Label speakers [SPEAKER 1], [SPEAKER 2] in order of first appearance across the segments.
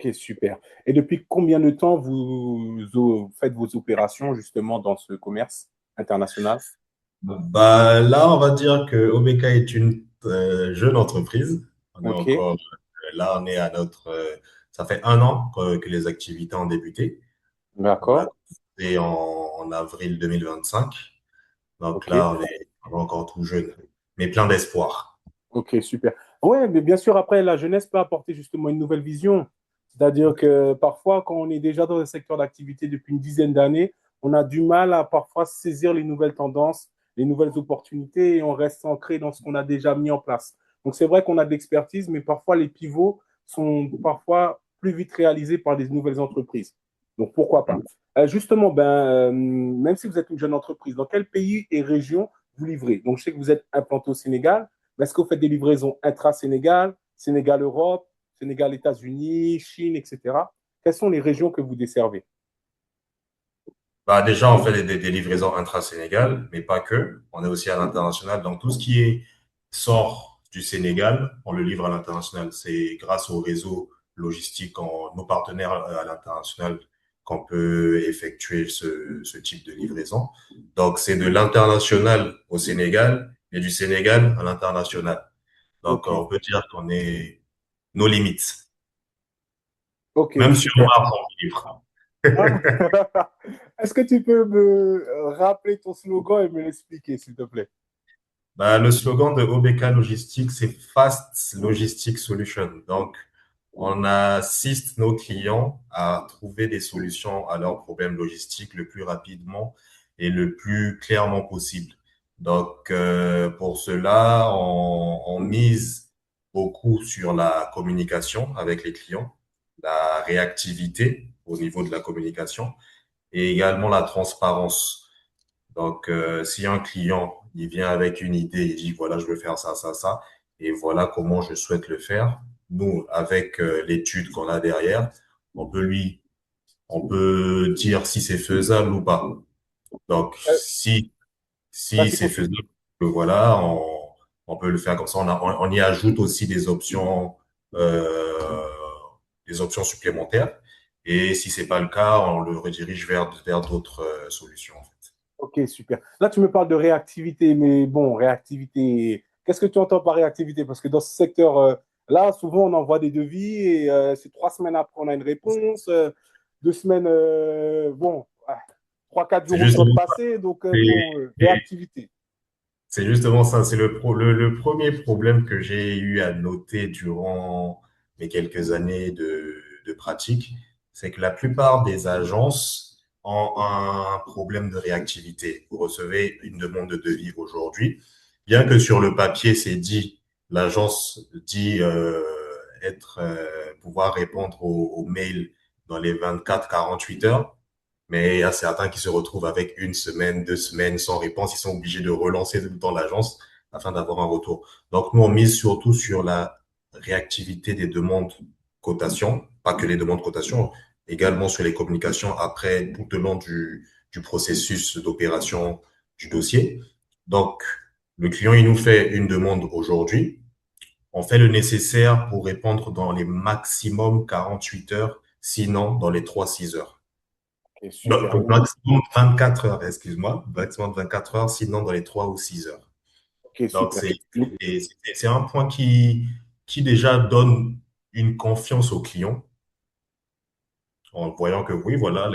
[SPEAKER 1] Ok, super. Et depuis combien de temps vous faites vos opérations justement dans ce commerce international?
[SPEAKER 2] Bah, là, on va dire que OBK est une jeune entreprise. On est
[SPEAKER 1] Ok,
[SPEAKER 2] encore là, on est à notre. Ça fait un an que les activités ont débuté. On a
[SPEAKER 1] d'accord.
[SPEAKER 2] commencé en avril 2025. Donc
[SPEAKER 1] Ok,
[SPEAKER 2] là, on est encore tout jeune, mais plein d'espoir.
[SPEAKER 1] ok, super. Ouais, mais bien sûr, après, la jeunesse peut apporter justement une nouvelle vision. C'est-à-dire que parfois, quand on est déjà dans un secteur d'activité depuis une dizaine d'années, on a du mal à parfois saisir les nouvelles tendances, les nouvelles opportunités et on reste ancré dans ce qu'on a déjà mis en place. Donc, c'est vrai qu'on a de l'expertise, mais parfois les pivots sont parfois plus vite réalisés par des nouvelles entreprises. Donc, pourquoi pas? Justement, même si vous êtes une jeune entreprise, dans quel pays et région vous livrez? Donc, je sais que vous êtes implanté au Sénégal. Mais est-ce que vous faites des livraisons intra-Sénégal, Sénégal-Europe, Sénégal-États-Unis, Chine, etc. Quelles sont les régions que vous desservez?
[SPEAKER 2] Bah, déjà, on fait des livraisons intra-Sénégal, mais pas que. On est aussi à l'international. Donc, tout ce qui sort du Sénégal, on le livre à l'international. C'est grâce au réseau logistique, nos partenaires à l'international, qu'on peut effectuer ce type de livraison. Donc, c'est de l'international au Sénégal et du Sénégal à l'international. Donc,
[SPEAKER 1] Ok,
[SPEAKER 2] on peut dire qu'on est nos limites.
[SPEAKER 1] ok,
[SPEAKER 2] Même sur
[SPEAKER 1] super.
[SPEAKER 2] Mars, on livre.
[SPEAKER 1] Ah. Est-ce que tu peux me rappeler ton slogan et me l'expliquer, s'il te plaît?
[SPEAKER 2] Bah, le slogan de OBK Logistique, c'est Fast Logistic Solution. Donc, on assiste nos clients à trouver des solutions à leurs problèmes logistiques le plus rapidement et le plus clairement possible. Donc, pour cela, on mise beaucoup sur la communication avec les clients, la réactivité au niveau de la communication et également la transparence. Donc, si un client, il vient avec une idée, il dit, voilà, je veux faire ça, ça, ça, et voilà comment je souhaite le faire. Nous, avec l'étude qu'on a derrière, on peut lui, on peut dire si c'est faisable ou pas. Donc, si
[SPEAKER 1] Vas-y,
[SPEAKER 2] c'est
[SPEAKER 1] continue.
[SPEAKER 2] faisable, voilà, on peut le faire comme ça. On y ajoute aussi euh, des options supplémentaires. Et si c'est pas le cas, on le redirige vers d'autres solutions, en fait.
[SPEAKER 1] Ok, super. Là, tu me parles de réactivité, mais bon, réactivité, qu'est-ce que tu entends par réactivité? Parce que dans ce secteur, là, souvent, on envoie des devis et c'est 3 semaines après, on a une réponse. 2 semaines, bon, 3, 4 jours
[SPEAKER 2] C'est
[SPEAKER 1] où peuvent
[SPEAKER 2] justement
[SPEAKER 1] passer. Donc,
[SPEAKER 2] Et,
[SPEAKER 1] bon,
[SPEAKER 2] et
[SPEAKER 1] réactivité.
[SPEAKER 2] c'est justement ça, c'est le premier problème que j'ai eu à noter durant mes quelques années de pratique, c'est que la plupart des agences ont un problème de réactivité. Vous recevez une demande de devis aujourd'hui, bien que sur le papier, c'est dit, l'agence dit pouvoir répondre aux mails dans les 24-48 heures. Mais il y a certains qui se retrouvent avec une semaine, 2 semaines sans réponse. Ils sont obligés de relancer tout le temps l'agence afin d'avoir un retour. Donc, nous, on mise surtout sur la réactivité des demandes cotation, pas que les demandes cotation, également sur les communications après, tout au long du processus d'opération du dossier. Donc, le client, il nous fait une demande aujourd'hui. On fait le nécessaire pour répondre dans les maximum 48 heures, sinon dans les 3-6 heures.
[SPEAKER 1] Ok,
[SPEAKER 2] Donc,
[SPEAKER 1] super.
[SPEAKER 2] pour maximum 24 heures, excuse-moi, maximum 24 heures, sinon dans les 3 ou 6 heures.
[SPEAKER 1] Ok,
[SPEAKER 2] Donc,
[SPEAKER 1] super. Donc,
[SPEAKER 2] c'est un point qui déjà donne une confiance au client en voyant que oui, voilà,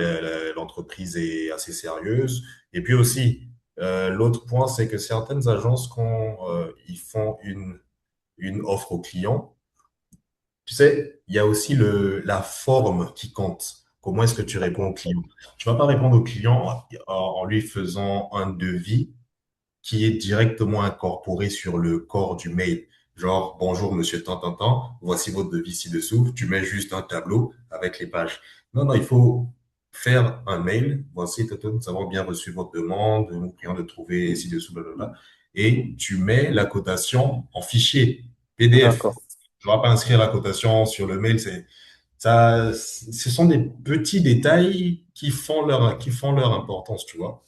[SPEAKER 2] l'entreprise est assez sérieuse. Et puis aussi, l'autre point, c'est que certaines agences, quand ils font une offre au client, tu sais, il y a aussi la forme qui compte. Comment est-ce que tu réponds au
[SPEAKER 1] d'accord.
[SPEAKER 2] client? Tu vas pas répondre au client en lui faisant un devis qui est directement incorporé sur le corps du mail. Genre, bonjour monsieur tant, tant, tant, voici votre devis ci-dessous. Tu mets juste un tableau avec les pages. Non, non, il faut faire un mail. Voici, tant, tant, nous avons bien reçu votre demande, nous prions de trouver ci-dessous, blablabla. Et tu mets la cotation en fichier PDF.
[SPEAKER 1] D'accord.
[SPEAKER 2] Tu ne vas pas inscrire la cotation sur le mail. Ce sont des petits détails qui font leur importance, tu vois.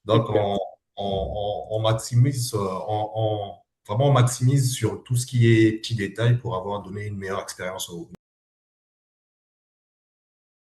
[SPEAKER 2] Donc,
[SPEAKER 1] Super.
[SPEAKER 2] on maximise, vraiment on maximise sur tout ce qui est petits détails pour avoir donné une meilleure expérience